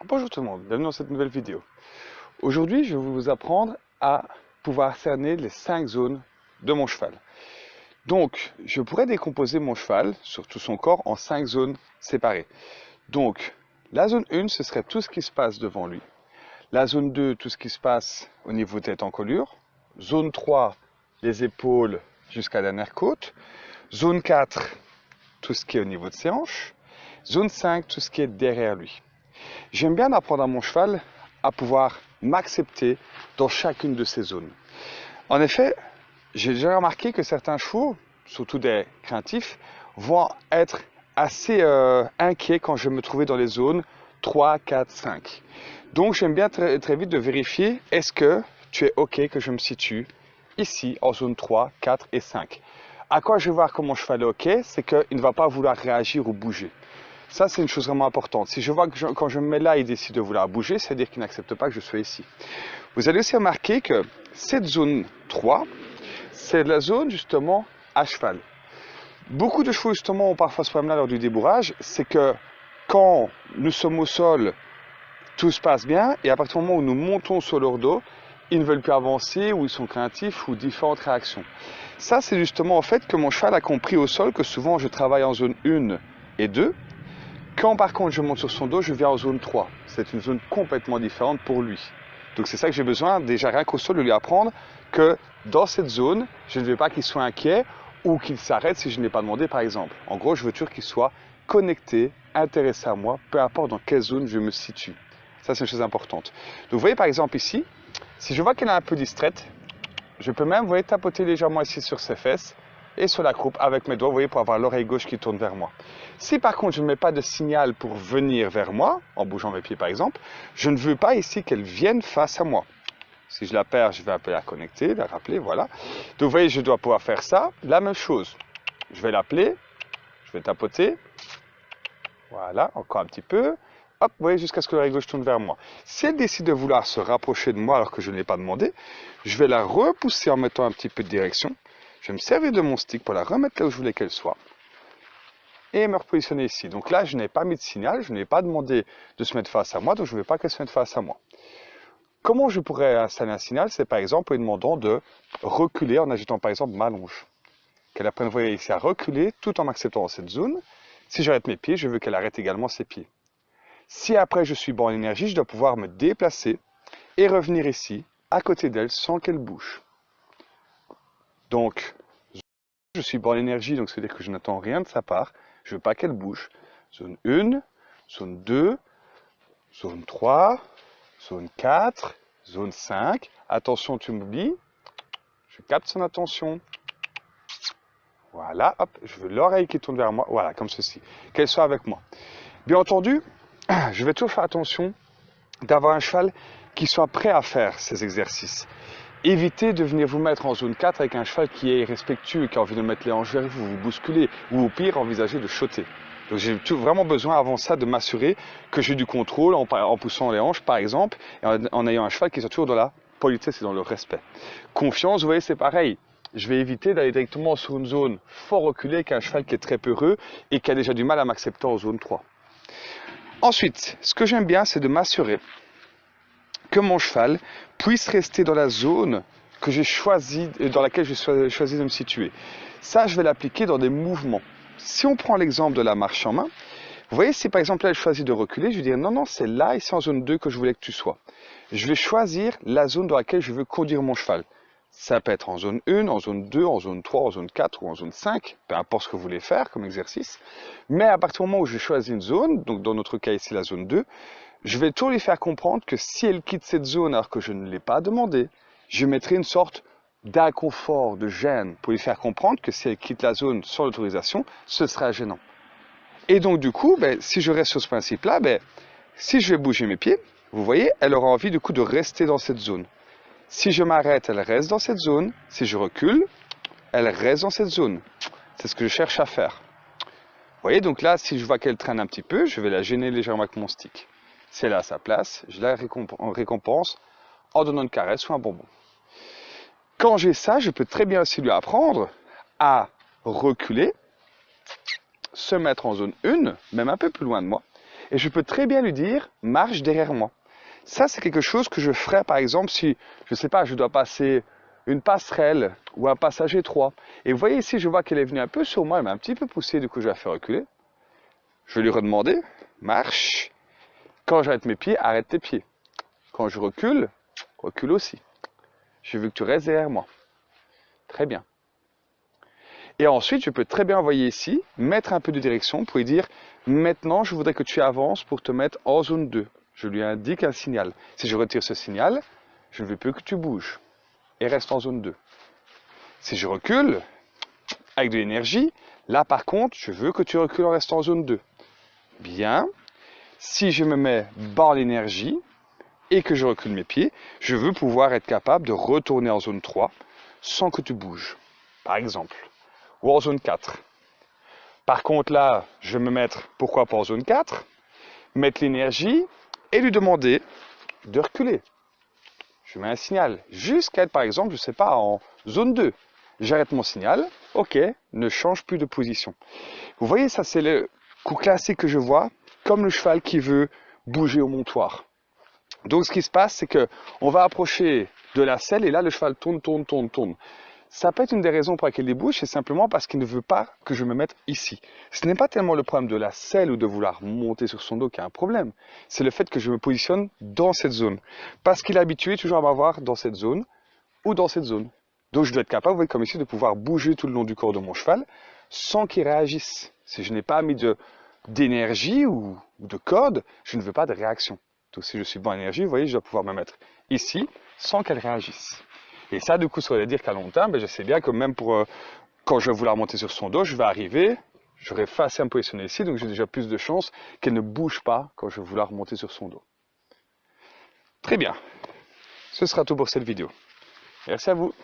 Bonjour tout le monde, bienvenue dans cette nouvelle vidéo. Aujourd'hui, je vais vous apprendre à pouvoir cerner les 5 zones de mon cheval. Donc, je pourrais décomposer mon cheval sur tout son corps en 5 zones séparées. Donc, la zone 1, ce serait tout ce qui se passe devant lui. La zone 2, tout ce qui se passe au niveau tête-encolure. Zone 3, les épaules jusqu'à la dernière côte. Zone 4, tout ce qui est au niveau de ses hanches. Zone 5, tout ce qui est derrière lui. J'aime bien apprendre à mon cheval à pouvoir m'accepter dans chacune de ces zones. En effet, j'ai déjà remarqué que certains chevaux, surtout des craintifs, vont être assez inquiets quand je vais me trouver dans les zones 3, 4, 5. Donc j'aime bien très vite de vérifier, est-ce que tu es OK que je me situe ici en zone 3, 4 et 5. À quoi je vais voir que mon cheval est OK, c'est qu'il ne va pas vouloir réagir ou bouger. Ça, c'est une chose vraiment importante. Si je vois que quand je me mets là, il décide de vouloir bouger, c'est-à-dire qu'il n'accepte pas que je sois ici. Vous allez aussi remarquer que cette zone 3, c'est la zone justement à cheval. Beaucoup de chevaux justement ont parfois ce problème-là lors du débourrage, c'est que quand nous sommes au sol, tout se passe bien, et à partir du moment où nous montons sur leur dos, ils ne veulent plus avancer, ou ils sont craintifs, ou différentes réactions. Ça, c'est justement en fait que mon cheval a compris au sol que souvent je travaille en zone 1 et 2, quand par contre je monte sur son dos, je viens en zone 3. C'est une zone complètement différente pour lui. Donc c'est ça que j'ai besoin, déjà rien qu'au sol, de lui apprendre que dans cette zone, je ne veux pas qu'il soit inquiet ou qu'il s'arrête si je ne l'ai pas demandé par exemple. En gros, je veux toujours qu'il soit connecté, intéressé à moi, peu importe dans quelle zone je me situe. Ça, c'est une chose importante. Donc vous voyez par exemple ici, si je vois qu'elle est un peu distraite, je peux même, vous voyez, tapoter légèrement ici sur ses fesses et sur la croupe avec mes doigts, vous voyez, pour avoir l'oreille gauche qui tourne vers moi. Si par contre je ne mets pas de signal pour venir vers moi, en bougeant mes pieds par exemple, je ne veux pas ici qu'elle vienne face à moi. Si je la perds, je vais appeler la connecter, la rappeler, voilà. Donc vous voyez, je dois pouvoir faire ça. La même chose, je vais l'appeler, je vais tapoter, voilà, encore un petit peu. Hop, vous voyez, jusqu'à ce que l'oreille gauche tourne vers moi. Si elle décide de vouloir se rapprocher de moi alors que je ne l'ai pas demandé, je vais la repousser en mettant un petit peu de direction. Je vais me servir de mon stick pour la remettre là où je voulais qu'elle soit. Et me repositionner ici. Donc là, je n'ai pas mis de signal, je n'ai pas demandé de se mettre face à moi, donc je ne veux pas qu'elle se mette face à moi. Comment je pourrais installer un signal? C'est par exemple en lui demandant de reculer en agitant par exemple ma longe. Qu'elle apprenne, vous voyez ici, à reculer tout en m'acceptant dans cette zone. Si j'arrête mes pieds, je veux qu'elle arrête également ses pieds. Si après je suis bon en énergie, je dois pouvoir me déplacer et revenir ici, à côté d'elle, sans qu'elle bouge. Donc, je suis bon en énergie, donc ça veut dire que je n'attends rien de sa part. Je ne veux pas qu'elle bouge. Zone 1, zone 2, zone 3, zone 4, zone 5. Attention, tu m'oublies. Je capte son attention. Voilà, hop, je veux l'oreille qui tourne vers moi. Voilà, comme ceci. Qu'elle soit avec moi. Bien entendu, je vais toujours faire attention d'avoir un cheval qui soit prêt à faire ces exercices. Évitez de venir vous mettre en zone 4 avec un cheval qui est irrespectueux, qui a envie de mettre les hanches vers vous, vous bousculer, ou au pire, envisager de shotter. Donc j'ai vraiment besoin avant ça de m'assurer que j'ai du contrôle en poussant les hanches par exemple, et en ayant un cheval qui soit toujours dans la politesse et dans le respect. Confiance, vous voyez, c'est pareil. Je vais éviter d'aller directement sur une zone fort reculée avec un cheval qui est très peureux et qui a déjà du mal à m'accepter en zone 3. Ensuite, ce que j'aime bien, c'est de m'assurer que mon cheval puisse rester dans la zone que j'ai choisi, dans laquelle j'ai choisi de me situer. Ça, je vais l'appliquer dans des mouvements. Si on prend l'exemple de la marche en main, vous voyez, si par exemple là, je choisis de reculer, je vais dire non, non, c'est là, ici en zone 2 que je voulais que tu sois. Je vais choisir la zone dans laquelle je veux conduire mon cheval. Ça peut être en zone 1, en zone 2, en zone 3, en zone 4 ou en zone 5, peu importe ce que vous voulez faire comme exercice. Mais à partir du moment où je choisis une zone, donc dans notre cas ici la zone 2, je vais toujours lui faire comprendre que si elle quitte cette zone alors que je ne l'ai pas demandé, je mettrai une sorte d'inconfort, de gêne, pour lui faire comprendre que si elle quitte la zone sans l'autorisation, ce sera gênant. Et donc du coup, si je reste sur ce principe-là, si je vais bouger mes pieds, vous voyez, elle aura envie du coup de rester dans cette zone. Si je m'arrête, elle reste dans cette zone. Si je recule, elle reste dans cette zone. C'est ce que je cherche à faire. Vous voyez, donc là, si je vois qu'elle traîne un petit peu, je vais la gêner légèrement avec mon stick. Si elle est à sa place, je la récompense en donnant une caresse ou un bonbon. Quand j'ai ça, je peux très bien aussi lui apprendre à reculer, se mettre en zone 1, même un peu plus loin de moi, Et je peux très bien lui dire, marche derrière moi. Ça, c'est quelque chose que je ferais, par exemple, si, je ne sais pas, je dois passer une passerelle ou un passage étroit. Et vous voyez ici, je vois qu'elle est venue un peu sur moi, elle m'a un petit peu poussé, du coup, je vais la faire reculer. Je vais lui redemander, marche. Quand j'arrête mes pieds, arrête tes pieds. Quand je recule, recule aussi. Je veux que tu restes derrière moi. Très bien. Et ensuite, je peux très bien envoyer ici, mettre un peu de direction pour lui dire, maintenant, je voudrais que tu avances pour te mettre en zone 2. Je lui indique un signal. Si je retire ce signal, je ne veux plus que tu bouges et reste en zone 2. Si je recule, avec de l'énergie, là par contre, je veux que tu recules en restant en zone 2. Bien. Si je me mets bas en énergie et que je recule mes pieds, je veux pouvoir être capable de retourner en zone 3 sans que tu bouges, par exemple. Ou en zone 4. Par contre là, je vais me mettre, pourquoi pas en zone 4, mettre l'énergie et lui demander de reculer. Je mets un signal jusqu'à être par exemple, je ne sais pas, en zone 2. J'arrête mon signal, ok, ne change plus de position. Vous voyez, ça c'est le coup classique que je vois, comme le cheval qui veut bouger au montoir. Donc ce qui se passe, c'est que on va approcher de la selle et là le cheval tourne, tourne, tourne, tourne. Ça peut être une des raisons pour laquelle il bouge, c'est simplement parce qu'il ne veut pas que je me mette ici. Ce n'est pas tellement le problème de la selle ou de vouloir monter sur son dos qui a un problème. C'est le fait que je me positionne dans cette zone. Parce qu'il est habitué toujours à m'avoir dans cette zone ou dans cette zone. Donc je dois être capable, vous voyez, comme ici, de pouvoir bouger tout le long du corps de mon cheval sans qu'il réagisse. Si je n'ai pas mis d'énergie ou de code, je ne veux pas de réaction. Donc si je suis bon en énergie, vous voyez, je dois pouvoir me mettre ici sans qu'elle réagisse. Et ça, du coup, ça veut dire qu'à long terme, je sais bien que même pour quand je vais vouloir monter sur son dos, je vais arriver, j'aurai facile à me positionner ici, donc j'ai déjà plus de chances qu'elle ne bouge pas quand je vais vouloir monter sur son dos. Très bien. Ce sera tout pour cette vidéo. Merci à vous.